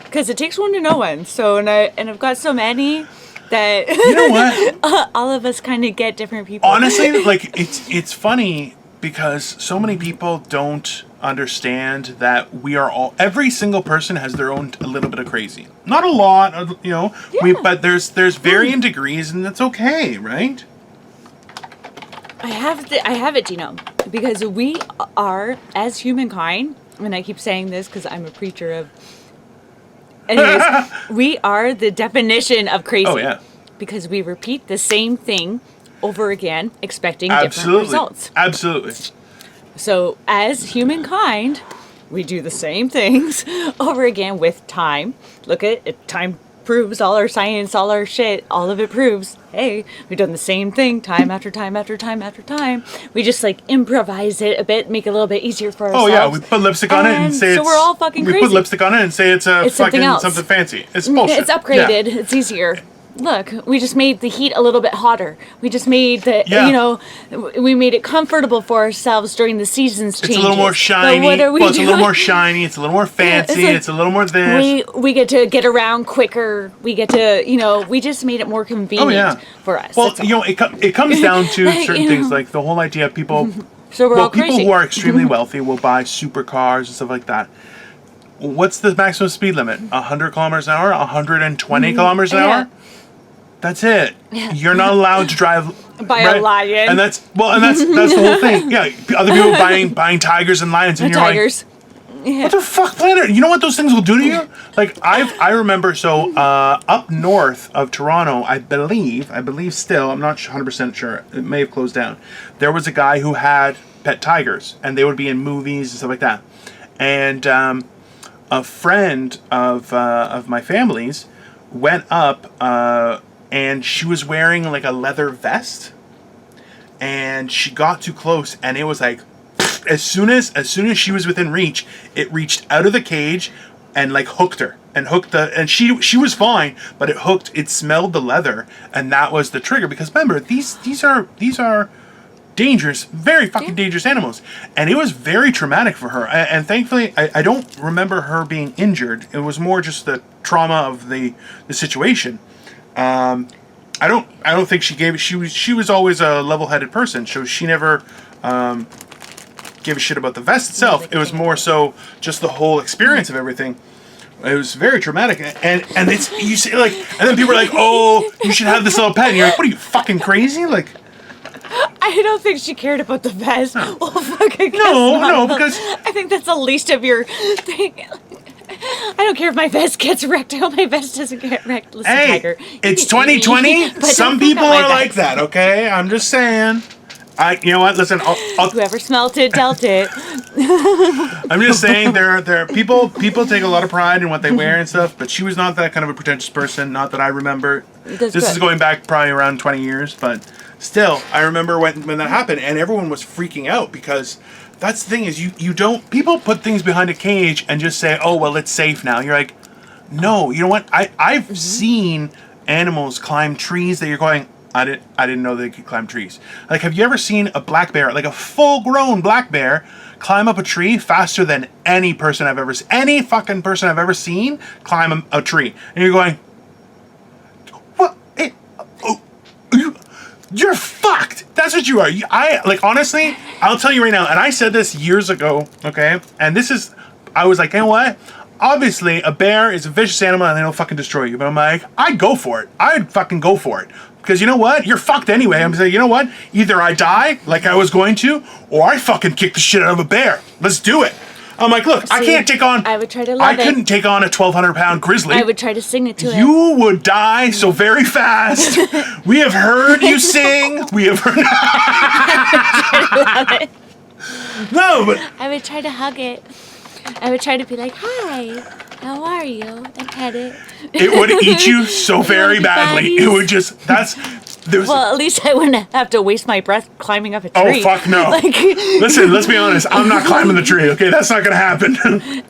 Because it takes one to know one. So, and I've got so many that you know what? all of us kind of get different people. Honestly, like it's funny because so many people don't understand that we are all, every single person has their own a little bit of crazy. Not a lot, you know. Yeah. But there's varying degrees, and that's okay, right? I have it, Dino, because we are, as humankind, and I keep saying this because I'm a preacher of. Anyways, we are the definition of crazy. Oh, yeah. Because we repeat the same thing over again, expecting different results. Absolutely. So, as humankind, we do the same things over again with time. Look at it, time proves all our science, all our shit, all of it proves, hey, we've done the same thing time after time after time after time. We just like improvise it a bit, make it a little bit easier for ourselves. Oh yeah, we put lipstick on it and say so we're all fucking crazy. We put lipstick on it and say it's something fancy. It's bullshit. It's upgraded. Yeah. It's easier. Look, we just made the heat a little bit hotter. We just made we made it comfortable for ourselves during the seasons changes. It's a little more shiny. But what are we It's a doing? little more shiny. It's a little more fancy. It's a little more this. We get to get around quicker. We get to, we just made it more convenient for us. Well, it comes down to certain things, like the whole idea of people. So we're all crazy. People who are extremely wealthy will buy supercars and stuff like that. What's the maximum speed limit? 100 kilometers an hour? 120 kilometers an hour? That's it. Yeah. You're not allowed to drive by a lion. And that's the whole thing. Yeah, other people buying tigers and lions, and you're tigers. Like, what the fuck, planet? You know what those things will do to you? Like I remember. So up north of Toronto, I believe still, I'm not 100% sure. It may have closed down. There was a guy who had pet tigers, and they would be in movies and stuff like that. And a friend of my family's went up. And she was wearing like a leather vest, and she got too close, and it was like, as soon as she was within reach, it reached out of the cage and like hooked her and she was fine, but it smelled the leather, and that was the trigger. Because remember, these are dangerous, very fucking dangerous animals, and it was very traumatic for her. And thankfully, I don't remember her being injured. It was more just the trauma of the situation. I don't think she gave it. She was always a level-headed person, so she never gave a shit about the vest itself. It was more so just the whole experience of everything. It was very traumatic, and it's you say like, and then people are like, "Oh, you should have this little pet." And you're like, "What are you fucking crazy?" Like, I don't think she cared about the vest. Well, fuck, I guess no, not. because I think that's the least of your thing. I don't care if my vest gets wrecked. I hope my vest doesn't get wrecked. Listen, hey, Tiger, it's 2020. but Some don't fuck people up my are like vest. that. Okay, I'm just saying. You know what? Listen, Whoever smelt it dealt it. I'm just saying there are people take a lot of pride in what they wear and stuff, but she was not that kind of a pretentious person, not that I remember. This is going back probably around 20 years, but still, I remember when that happened and everyone was freaking out because that's the thing is you don't, people put things behind a cage and just say, "Oh, well, it's safe now." You're like, "No, you know what? I've seen animals climb trees that you're going, I didn't know they could climb trees." Like, have you ever seen a black bear, like a full-grown black bear, climb up a tree faster than any fucking person I've ever seen climb a tree? And you're going, what? You're fucked. That's what you are. Honestly, I'll tell you right now, and I said this years ago, okay? And I was like, you know what? Obviously, a bear is a vicious animal and they don't fucking destroy you. But I'm like, I'd go for it. I'd fucking go for it. Because you know what? You're fucked anyway. I'm saying, you know what? Either I die, like I was going to, or I fucking kick the shit out of a bear. Let's do it. I'm like, look, I can't take on... I would try to love it. I couldn't take on a 1,200-pound grizzly. I would try to sing it to him. You would die so very fast. We have heard you sing. We have heard... No, but... I would try to hug it. I would try to be like, "Hi, how are you?" and pet it. It would eat you so very badly. It would just... Well, at least I wouldn't have to waste my breath climbing up a tree. Oh, fuck no. Listen, let's be honest. I'm not climbing the tree, okay? That's not going to happen.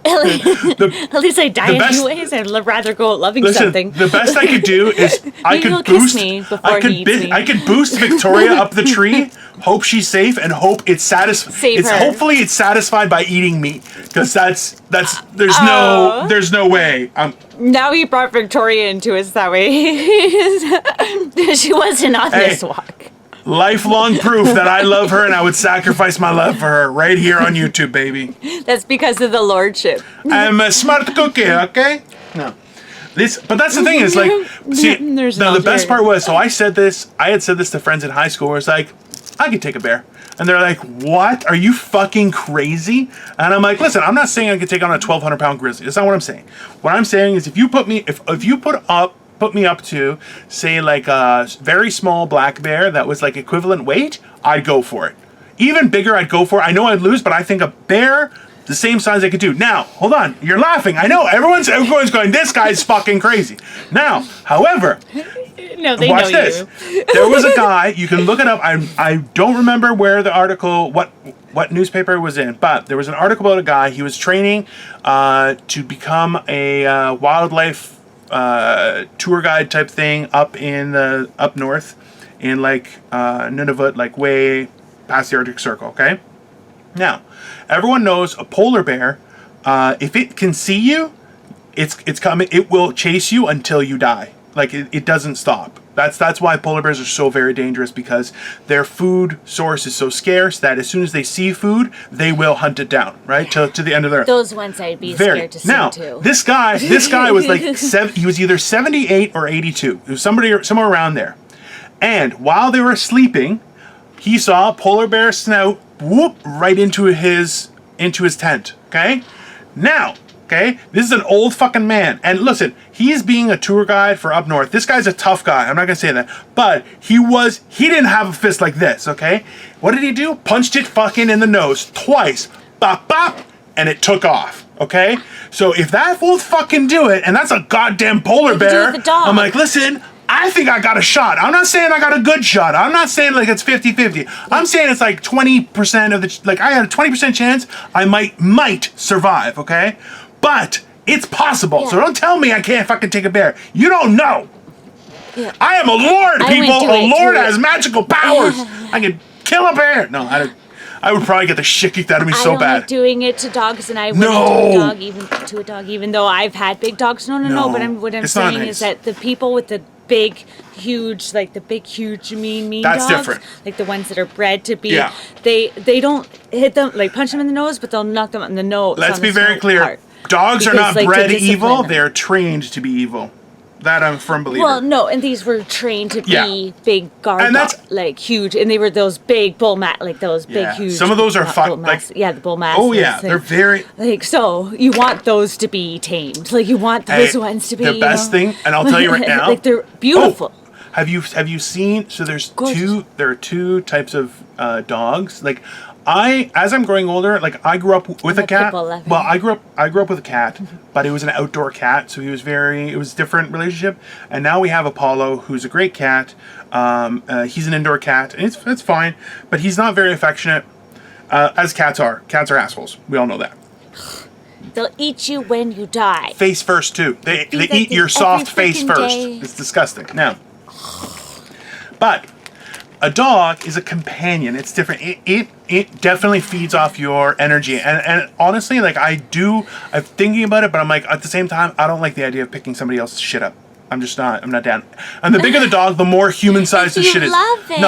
At least I die anyways. I'd rather go out loving something. The best I could do is I could boost me before he eats me. I could boost Victoria up the tree, hope she's safe, and hope it's satisfied. Hopefully it's satisfied by eating meat, because there's no way. Now he brought Victoria into us that way. She wasn't on this walk. Lifelong proof that I love her and I would sacrifice my love for her right here on YouTube, baby. That's because of the lordship. I'm a smart cookie, okay? No. But that's the thing is like, see, the best part was, so I had said this to friends in high school where it's like, I could take a bear. And they're like, "What? Are you fucking crazy?" And I'm like, "Listen, I'm not saying I could take on a 1,200-pound grizzly. That's not what I'm saying. What I'm saying is if you put me up to, say, like a very small black bear that was like equivalent weight, I'd go for it. Even bigger, I'd go for it. I know I'd lose, but I think a bear the same size I could do. Now, hold on. You're laughing. I know. Everyone's going, this guy's fucking crazy. Now, however... No, they watch know this. you. There was a guy, you can look it up. I don't remember where the article, what newspaper it was in, but there was an article about a guy. He was training to become a wildlife tour guide type thing up north in like Nunavut, like way past the Arctic Circle. Okay. Now, everyone knows a polar bear. If it can see you, it's coming. It will chase you until you die. Like it doesn't stop. That's why polar bears are so very dangerous, because their food source is so scarce that as soon as they see food, they will hunt it down, right? To the end of their... Those ones I'd be scared to see too. This guy was like he was either 78 or 82. It was somewhere around there. And while they were sleeping, he saw a polar bear snout whoop right into his tent. Okay? Now, okay, this is an old fucking man. And listen, he's being a tour guide for up north. This guy's a tough guy. I'm not going to say that. But he didn't have a fist like this, okay? What did he do? Punched it fucking in the nose twice. Bop, bop. And it took off, okay? So if that won't fucking do it, and that's a goddamn polar bear, I'm like, listen, I think I got a shot. I'm not saying I got a good shot. I'm not saying like it's 50-50. I'm saying it's like 20% of the... Like I had a 20% chance I might survive, okay? But it's possible. So don't tell me I can't fucking take a bear. You don't know. Yeah. I am a lord, people. A lord has magical powers. I can kill a bear. No, I would probably get the shit kicked out of me so bad. I don't like doing it to dogs, and I wouldn't do a dog, even though I've had big dogs. No. But what I'm saying is that the people with the big, huge mean That's dogs, different. like the ones that are bred to be, they don't hit them, like punch them in the nose, but they'll knock them in the nose. Let's be very clear. Dogs are Because, not like, to bred discipline evil. them. They're trained to be evil. That I'm a firm believer. Well, no, and these were trained to be Yeah. big guard And that's- like huge, and they were those big bull like those big Yeah. huge. Some of those are bull like mass- yeah, the bull masses. oh yeah, like, they're very. like, so you want those to be tamed, like you want those ones to be the best thing, and I'll tell you right now, like they're beautiful. Oh, have you seen? So Gorgeous. there are two types of dogs. Like as I'm growing older, like I grew up with a a cat. pit bull lover. Well, I grew up with a cat, but it was an outdoor cat, so it was a different relationship. And now we have Apollo, who's a great cat. He's an indoor cat, and it's fine, but he's not very affectionate. As cats are. Cats are assholes. We all know that. They'll eat you when you die. Face first too. They like eat this your soft every face freaking first. day. It's disgusting. Now, but a dog is a companion. It's different. It definitely feeds off your energy. And honestly, like I'm thinking about it, but I'm like at the same time, I don't like the idea of picking somebody else's shit up. I'm not down. And the bigger the dog, the more human sized the You shit is. love it.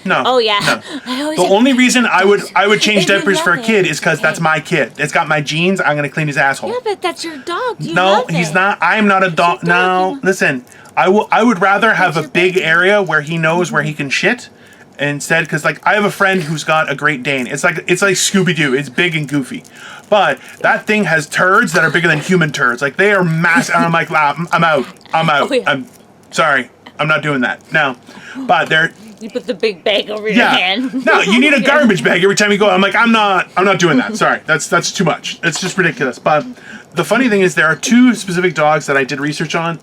No. Oh yeah. No. I always The have only to reason I would change If you diapers for a love kid it. is because that's my kid. It's got my genes. I'm gonna clean his asshole. Yeah, but that's your dog. You No, love he's it. not. I am not a dog. your No, dog, you- listen. I would rather have a your big baby. area where he knows where he can shit instead, because like I have a friend who's got a Great Dane. It's like Scooby Doo. It's big and goofy, but that thing has turds that are bigger than human turds. Like they are massive. And I'm like, I'm out. Oh, yeah. I'm sorry. I'm not doing that. No, but they're. You put the big bag over your Yeah. hand. No, you need a garbage bag every time you go. I'm like, I'm not doing that. Sorry. That's too much. It's just ridiculous. But the funny thing is there are two specific dogs that I did research on,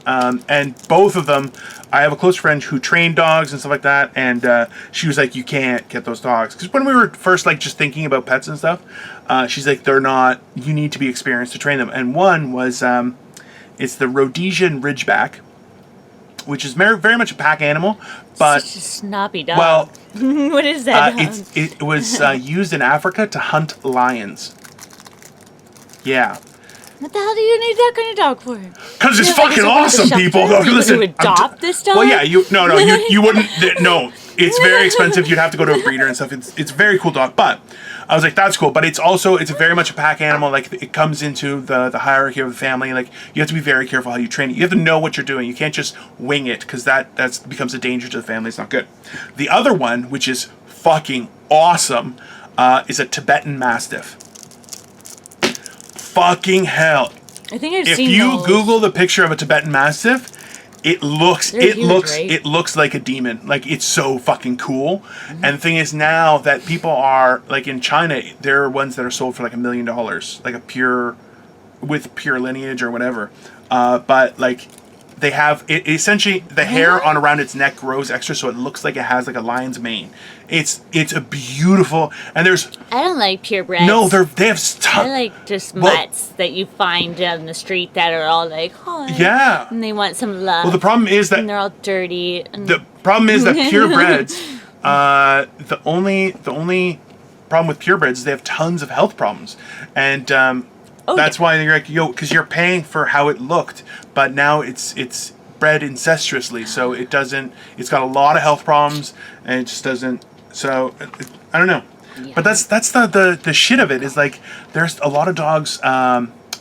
and both of them, I have a close friend who trained dogs and stuff like that, and she was like, you can't get those dogs. Because when we were first like just thinking about pets and stuff, she's like, they're not, you need to be experienced to train them. And one was, it's the Rhodesian Ridgeback, which is very much a pack animal, but Such a snobby dog. well, what is that? it was used in Africa to hunt lions. Yeah. What the hell do you need that kind of dog for? Because it's Yeah, like, fucking is it like a awesome, shelter? people. Like, Listen, you adopt this dog? Well, yeah, you wouldn't. No, it's very expensive. You'd have to go to a breeder and stuff. It's a very cool dog, but I was like, that's cool. But it's very much a pack animal. Like it comes into the hierarchy of the family. Like you have to be very careful how you train it. You have to know what you're doing. You can't just wing it because that becomes a danger to the family. It's not good. The other one, which is fucking awesome, is a Tibetan Mastiff. Fucking hell. I think I've If seen you those. Google the picture of a Tibetan Mastiff, it looks They're huge, right? it looks like a demon. Like it's so fucking cool. Mm-hmm. And the thing is now that people are like in China, there are ones that are sold for like $1 million, like with pure lineage or whatever. But like they have it essentially the hair on around its neck grows extra so it looks like it has like a lion's mane. It's a beautiful, and there's I don't like purebreds. no they have I like just Well- mutts that you find down the street that are all like, hi. Yeah. And they want some love. Well, the problem is and that they're all dirty. And the problem is that purebreds, the only problem with purebreds is they have tons of health problems, and that's why you're like, because you're paying for how it looked, but now it's bred incestuously, so it's got a lot of health problems, and it just doesn't. So I don't know, Yeah. but that's the shit of it is like there's a lot of dogs.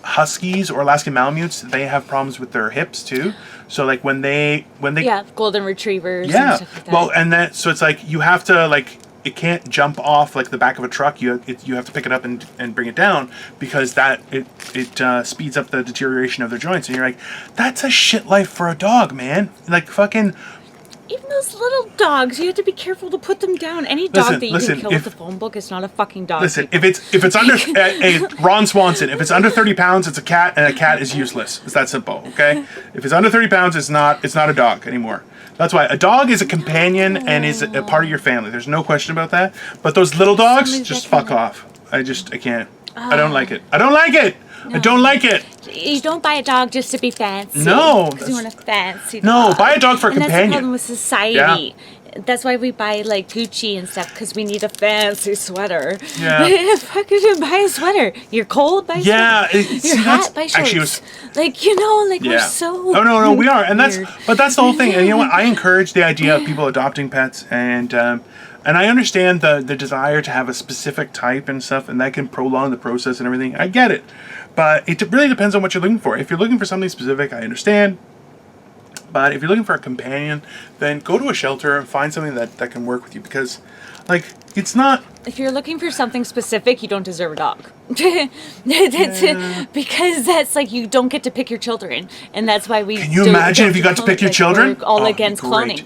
Huskies or Alaskan Malamutes, they have problems with their hips too. So like when they yeah, golden retrievers and yeah. stuff like that. Well, and that so it's like you have to like it can't jump off like the back of a truck. You have to pick it up and bring it down because it speeds up the deterioration of their joints. And you're like, that's a shit life for a dog, man. Like fucking. Even those little dogs, you have to be careful to put them down. Any dog that you can kill with the phone book is not a fucking dog. Listen, if it's under Ron Swanson, if it's under 30 pounds, it's a cat, and a cat is useless. It's that simple, okay? If it's under 30 pounds, it's not a dog anymore. That's why a dog is a companion and is a part of your family. There's no question about that. But those little dogs, Somebody's just got fuck off. I can't. I don't like it. I don't like it. I don't like it. You don't buy a dog just to be fancy. No, Because you want a fancy No, dog. buy a dog for a and companion. that's the problem with society. That's why we buy like Gucci and stuff because we need a fancy sweater. Yeah. Fuck you, buy a sweater. You're cold, buy a Yeah, sweater. Your hat, buy shorts. actually, it was- like we're so. Oh no, we are, and weird. that's the whole thing. And you know what? I encourage the idea of people adopting pets, and I understand the desire to have a specific type and stuff, and that can prolong the process and everything. I get it, But it really depends on what you're looking for. If you're looking for something specific, I understand. But if you're looking for a companion, then go to a shelter and find something that can work with you. Because, like, it's not... If you're looking for something specific, you don't deserve a dog. Because that's like, you don't get to pick your children. And that's why we... Can you imagine if you got to pick your children? We're all against great. cloning.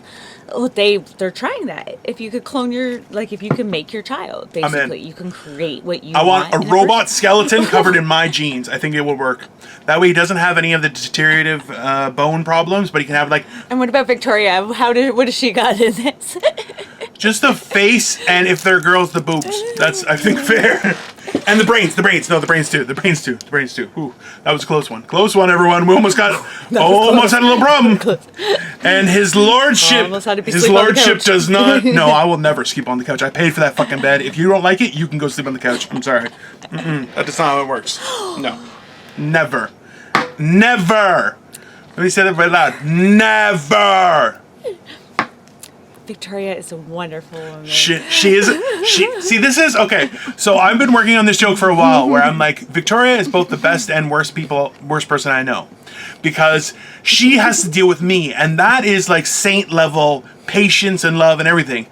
Oh, they're trying that. If you could clone if you can make your child, basically, you can create what you want. I want a robot skeleton covered in my genes. I think it will work. That way he doesn't have any of the deteriorative bone problems, but he can have like... And what about Victoria? What has she got in this? Just the face, and if they're girls, the boobs. That's, I think, fair. And the brains. No, the brains too. Ooh, that was a close one. Close one, everyone. We almost had a little problem. And his lordship, does not. No, I will never sleep on the couch. I paid for that fucking bed. If you don't like it, you can go sleep on the couch. I'm sorry. That's not how it works. No, never. Let me say that very loud. Never. Victoria is a wonderful woman. See, this is okay. So I've been working on this joke for a while, where I'm like, Victoria is both the best and worst person I know, because she has to deal with me, and that is like saint level patience and love and everything.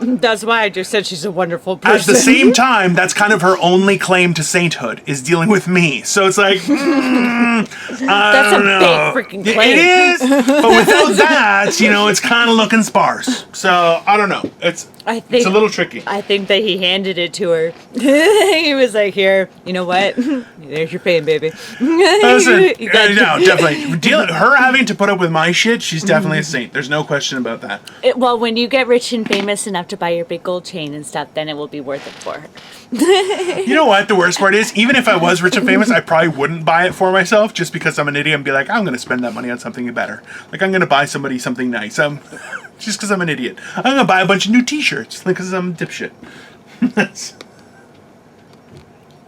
That's why I just said she's a wonderful person. At the same time, that's kind of her only claim to sainthood, is dealing with me. So it's like, that's a big freaking claim. It is, but without that, it's kind of looking sparse. So I don't know. It's a little tricky. I think that he handed it to her. He was like, "Here, you know what? There's your pain, baby." Listen, definitely. Her having to put up with my shit, she's definitely a saint. There's no question about that. Well, when you get rich and famous enough to buy your big gold chain and stuff, then it will be worth it for her. You know what? The worst part is, even if I was rich and famous, I probably wouldn't buy it for myself, just because I'm an idiot and be like, I'm going to spend that money on something better. Like, I'm going to buy somebody something nice. Just because I'm an idiot. I'm going to buy a bunch of new t-shirts, because I'm a dipshit.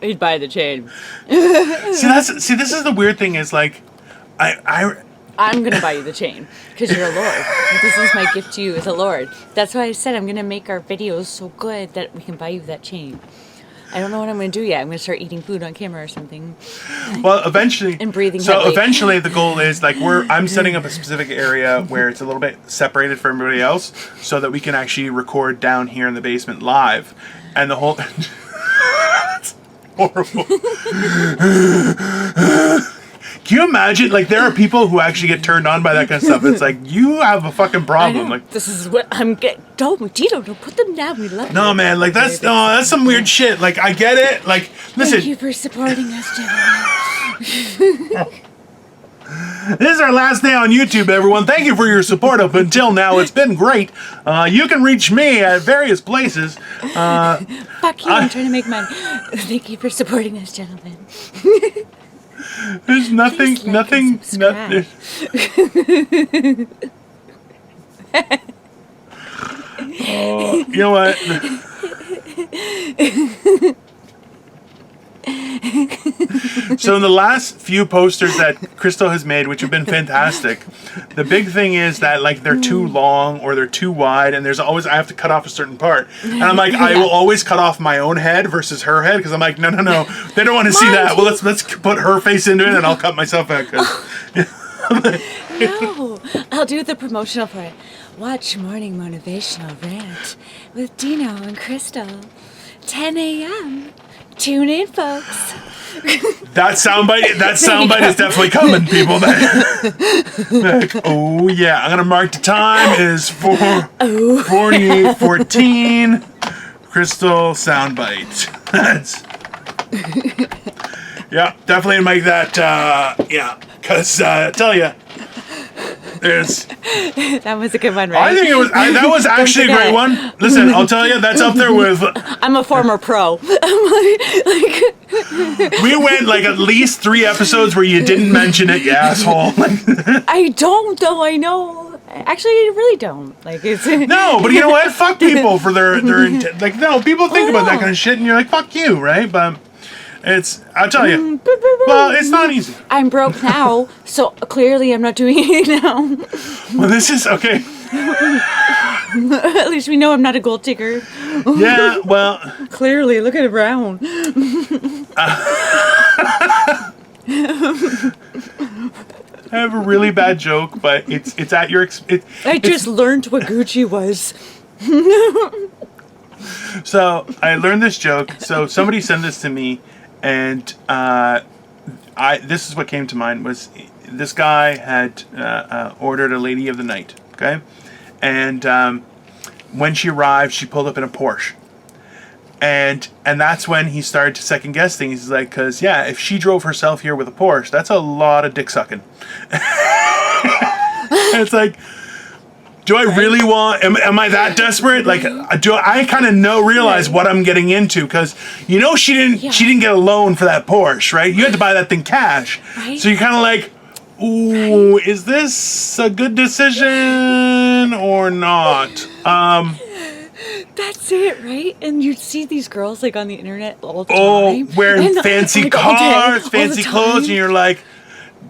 You'd buy the chain. See, this is the weird thing is, like, I'm going to buy you the chain, because you're a lord. This is my gift to you as a lord. That's why I said I'm going to make our videos so good that we can buy you that chain. I don't know what I'm going to do yet. I'm going to start eating food on camera or something. Well, eventually. And breathing So heavily. eventually the goal is, like, I'm setting up a specific area where it's a little bit separated from everybody else, so that we can actually record down here in the basement live. And the whole... It's horrible. Can you imagine? Like, there are people who actually get turned on by that kind of stuff. It's like, you have a fucking problem. Like, this is what I'm getting. Dino, don't put them down. We love no, you. man. Like, that's some weird shit. Like, I get it. Like, listen. Thank you for supporting us, gentlemen. This is our last day on YouTube, everyone. Thank you for your support up until now. It's been great. You can reach me at various places. Fuck you, I'm trying to make money. Thank you for supporting us, gentlemen. There's nothing. You know what? So in the last few posters that Crystal has made, which have been fantastic, the big thing is that, like, they're too long or they're too wide, and I have to cut off a certain part. And I'm like, I will always cut off my own head versus her head, because I'm like, no, they don't want to see that. Well, let's put her face into it, and I'll cut myself out. No, I'll do the promotional part. Watch Morning Motivational Rant with Dino and Crystal. 10 a.m. Tune in, folks. That soundbite is definitely coming, people. Like, oh yeah, I'm gonna mark the time is 48:14. Crystal soundbite. Yeah, definitely make that. Because I tell you. That was a good one, right? I think that was actually a great one. Listen, I'll tell you, that's up there with... I'm a former pro. We went like at least 3 episodes where you didn't mention it, you asshole. I don't, though, I know. Actually, I really don't. It's... No, but you know what? Fuck people for their intent. Like, no, people think about that kind of shit, and you're like, fuck you, right? But... I'll tell you. Well, it's not easy. I'm broke now, so clearly I'm not doing it now. Well, this is okay. At least we know I'm not a gold digger. Yeah, well. Clearly, look at it brown. I have a really bad joke, but it's at your I just learned what Gucci was. So I learned this joke. So somebody sent this to me, and this is what came to mind was this guy had ordered a lady of the night. Okay, and when she arrived, she pulled up in a Porsche. And that's when he started to second guess things. He's like, because, yeah, if she drove herself here with a Porsche, that's a lot of dick sucking. It's like, do I really want, am I that desperate? Like, do I kind of realize what I'm getting into? Because, you know, she didn't get a loan for that Porsche, right? You had to buy that thing cash. Right. So you're kind of like, ooh, is this a good decision or not? That's it, right? And you see these girls like on the internet all the time. Wearing and, fancy like, cars, fancy clothes, and you're like,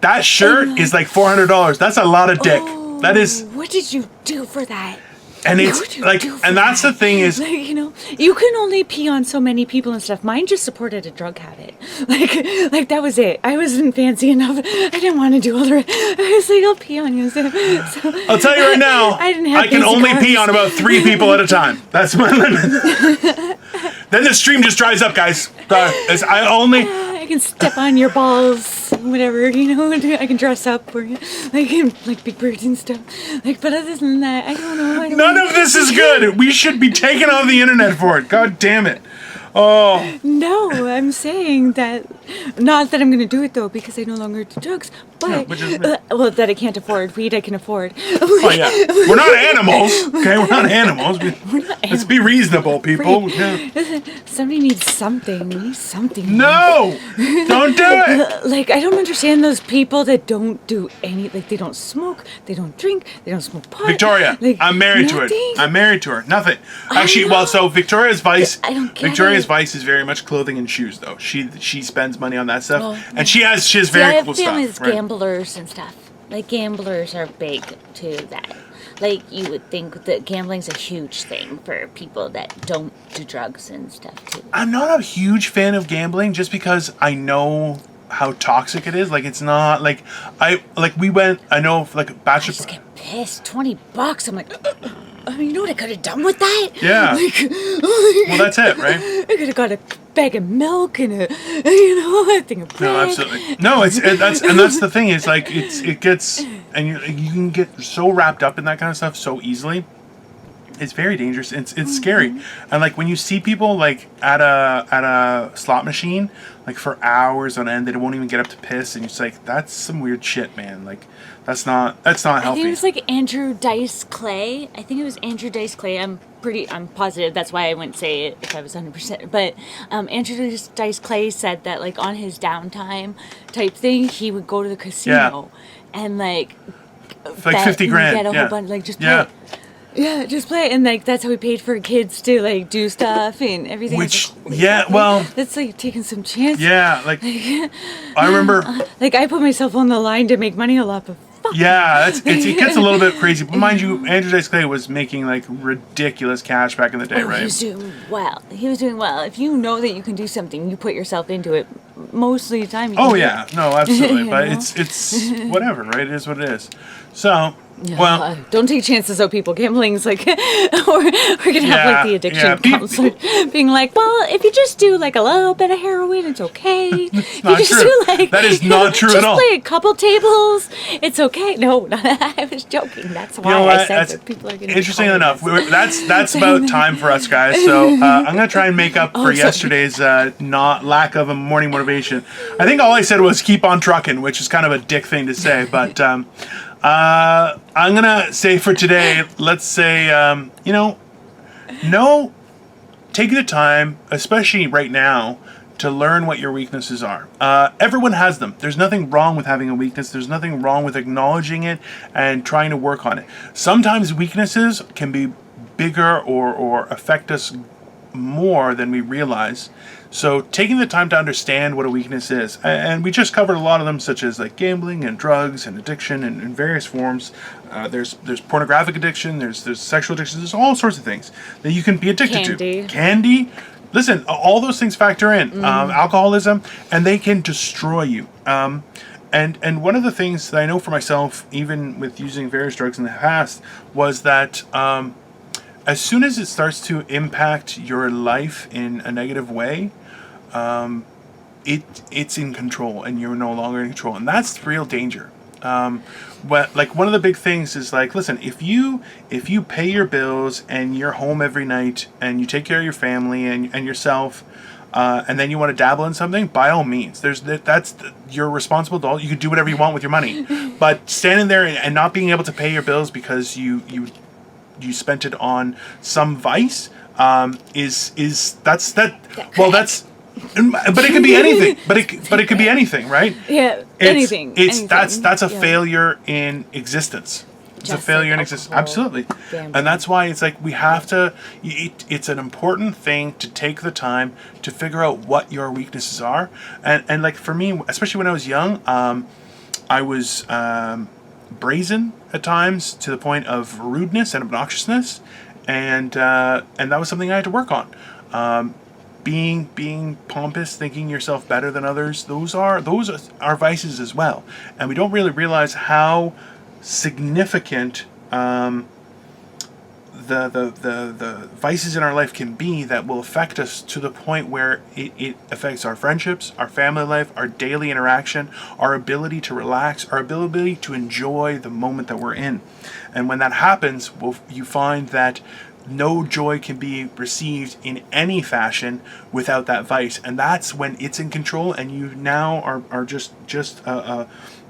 that shirt is like $400. That's a lot of dick. That is. What did you do for that? And it's like, and that's the thing is, like, you know, you can only pee on so many people and stuff. Mine just supported a drug habit. Like that was it. I wasn't fancy enough. I didn't want to do all the rest. I was like, I'll pee on you. So I'll tell you right now, I can only pee on about 3 people at a time. That's my limit. Then the stream just dries up, guys. I can step on your balls, whatever, you know. I can dress up for you, like Big Birds and stuff. Like, but other than that, I don't know. None of this is good. We should be taken off the internet for it. God damn it. Oh. No, I'm saying that, not that I'm going to do it though, because I no longer do drugs, but, well, that I can't afford. Weed I can afford. Oh, yeah. We're not animals, okay? We're not animals. Let's be reasonable, people. Yeah. Somebody needs something. We need something. No! Don't do it! Like, I don't understand those people that don't do any, like, they don't smoke, they don't drink, they don't smoke pot. Victoria, like, I'm married to it. I'm married to her. Nothing. Actually, well, so Victoria's vice. Victoria's vice is very much clothing and shoes, though. She spends money on that stuff, and she has very cool stuff. I have family gamblers and stuff. Like, gamblers are big to that. Like, you would think that gambling's a huge thing for people that don't do drugs and stuff too. I'm not a huge fan of gambling just because I know how toxic it is. Like, it's not like we went. I know like bachelor. I just get pissed. $20. I'm like, you know what I could have done with that? Yeah. Well, that's it, right? I could have got a bag of milk and a thing of bread. No, absolutely. No, that's the thing is like it gets, and you can get so wrapped up in that kind of stuff so easily. It's very dangerous. It's scary, and like when you see people like at a slot machine like for hours on end, they won't even get up to piss, and it's like that's some weird shit, man. Like that's not healthy. I think it was like Andrew Dice Clay. I'm positive. That's why I wouldn't say it if I was 100%. But Andrew Dice Clay said that like on his downtime type thing, he would go to the casino and like 50 grand. Get a whole bunch, like just play it. Yeah, just play it. And like that's how we paid for kids to like do stuff and everything. Which well, that's like taking some chances. Yeah, like I remember. Like I put myself on the line to make money a lot, but yeah, it gets a little bit crazy. But mind you, Andrew Dice Clay was making like ridiculous cash back in the day, right? He was doing well. If you know that you can do something, you put yourself into it. Most of the time. You can yeah, no, absolutely. But it's whatever, right? It is what it is. So. Yeah, well, don't take chances though, people. Gambling's like, we're gonna have like the addiction counselor being like, well, if you just do like a little bit of heroin, it's okay. It's not true. That is not true at all. Just play a couple tables, it's okay. No, I was joking. That's why I said that people are gonna. Interesting enough, that's about time for us, guys. So I'm gonna try and make up for yesterday's not lack of a morning motivation. I think all I said was keep on trucking, which is kind of a dick thing to say, but. I'm gonna say for today, let's say, take the time, especially right now, to learn what your weaknesses are. Everyone has them. There's nothing wrong with having a weakness. There's nothing wrong with acknowledging it and trying to work on it. Sometimes weaknesses can be bigger or affect us more than we realize. So taking the time to understand what a weakness is, and we just covered a lot of them, such as like gambling and drugs and addiction and in various forms. There's pornographic addiction, there's sexual addiction, there's all sorts of things that you can be addicted to. Candy, listen, all those things factor in. Alcoholism, and they can destroy you. And one of the things that I know for myself, even with using various drugs in the past, was that as soon as it starts to impact your life in a negative way, it's in control, and you're no longer in control, and that's the real danger. But like one of the big things is like, listen, if you pay your bills and you're home every night and you take care of your family and yourself, and then you want to dabble in something, by all means, you're a responsible adult. You can do whatever you want with your money, but standing there and not being able to pay your bills because you spent it on some vice, that's. But it could be anything. But it could be anything, right? Yeah, anything. That's a failure in existence. It's a failure in existence. Absolutely. And that's why it's like we have to. It's an important thing to take the time to figure out what your weaknesses are. And like for me, especially when I was young, I was brazen at times to the point of rudeness and obnoxiousness, and that was something I had to work on. Being pompous, thinking yourself better than others, those are vices as well, and we don't really realize how significant the vices in our life can be that will affect us to the point where it affects our friendships, our family life, our daily interaction, our ability to relax, our ability to enjoy the moment that we're in. And when that happens, you find that no joy can be received in any fashion without that vice, and that's when it's in control, and you now are just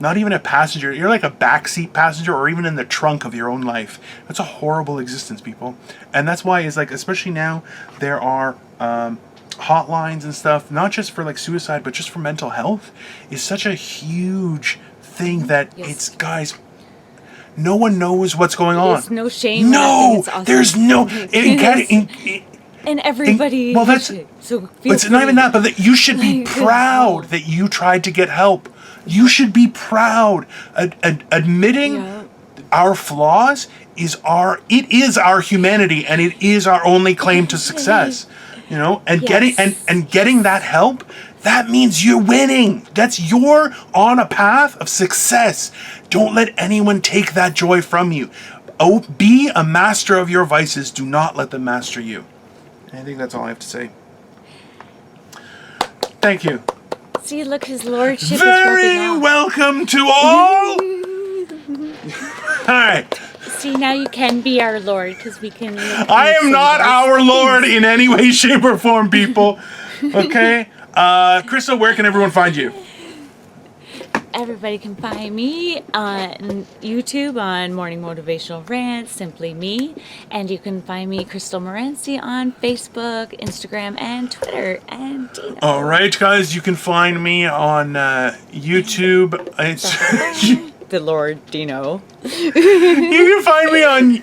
not even a passenger. You're like a backseat passenger, or even in the trunk of your own life. That's a horrible existence, people, and that's why it's like, especially now, there are hotlines and stuff, not just for like suicide, but just for mental health, is such a huge thing that it's, guys. No one knows what's going on. There's no shame. No, awesome. There's no. And everybody. Well, that's. So It's not even that, but that you should be proud that you tried to get help. You should be proud. Admitting our flaws is our humanity, and it is our only claim to success. You know, and getting that help. That means you're winning. You're on a path of success. Don't let anyone take that joy from you. Oh, be a master of your vices. Do not let them master you. I think that's all I have to say. Thank you. See, look, his lordship Very is rubbing off. welcome to all. All right. See, now you can be our lord, because we can. I am not our lord in any way, shape, or form, people. Okay? Crystal, where can everyone find you? Everybody can find me on YouTube on Morning Motivational Rant, simply me. And you can find me, Crystal Morency, on Facebook, Instagram, and Twitter, and Dino. All right, guys, you can find me on YouTube. It's The Lord Dino. You can find me on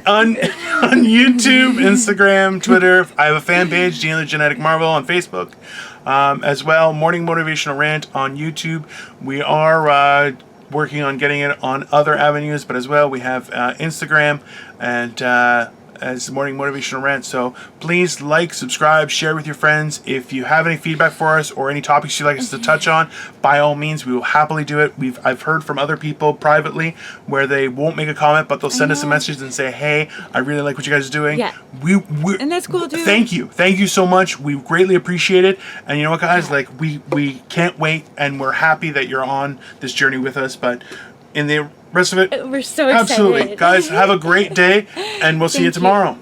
YouTube, Instagram, Twitter. I have a fan page, Dino the Genetic Marvel, on Facebook. As well, Morning Motivational Rant on YouTube. We are working on getting it on other avenues, but as well, we have Instagram and as Morning Motivational Rant. So please like, subscribe, share with your friends. If you have any feedback for us or any topics you'd like us to touch on, by all means, we will happily do it. I've heard from other people privately where they won't make a comment, but they'll send us a message and say, "Hey, I really like what you guys are doing." Yeah. And that's cool too. Thank you so much. We greatly appreciate it. And you know what, guys? Like we can't wait, and we're happy that you're on this journey with us. But in the rest of it, We're so excited. absolutely, guys, have a great day, and we'll see you tomorrow.